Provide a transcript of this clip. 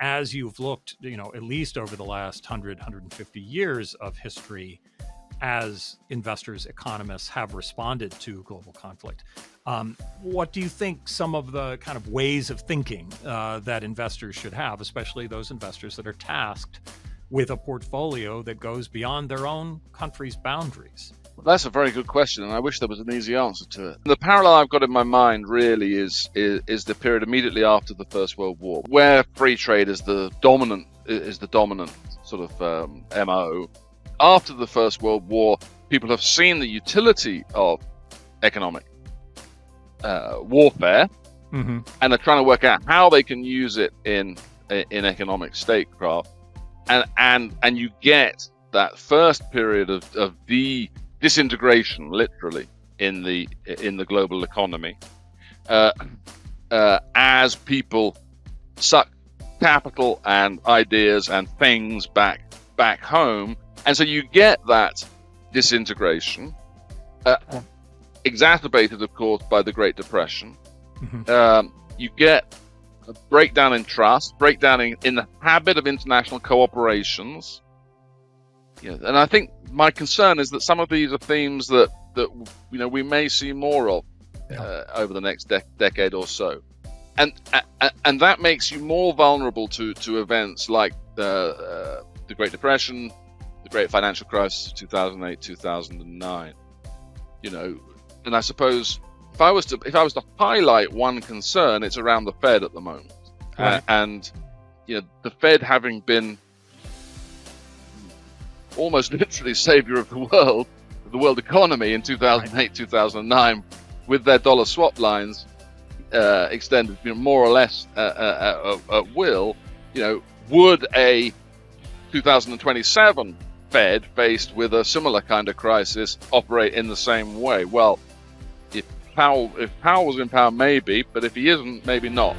as you've looked, at least over the last 150 years of history, as investors, economists have responded to global conflict. What do you think some of the kind of ways of thinking that investors should have, especially those investors that are tasked with a portfolio that goes beyond their own country's boundaries? Well, that's a very good question, and I wish there was an easy answer to it. The parallel I've got in my mind really is the period immediately after the First World War, where free trade is the dominant sort of MO. After the First World War, people have seen the utility of economic warfare, and are trying to work out how they can use it in economic statecraft, and you get that first period of the disintegration, literally, in the global economy, as people suck capital and ideas and things back home, and so you get that disintegration, exacerbated, of course, by the Great Depression. You get a breakdown in trust, breakdown in the habit of international cooperations. And I think my concern is that some of these are themes that we may see more of over the next decade or so, and that makes you more vulnerable to events like the Great Depression, the Great Financial Crisis of 2008, 2009. And I suppose if I was to highlight one concern, it's around the Fed at the moment, right. And the Fed having been almost literally savior of the world economy in 2008, 2009, with their dollar swap lines extended more or less at will. Would a 2027 Fed faced with a similar kind of crisis operate in the same way? Well, if Powell was in power, maybe, but if he isn't, maybe not.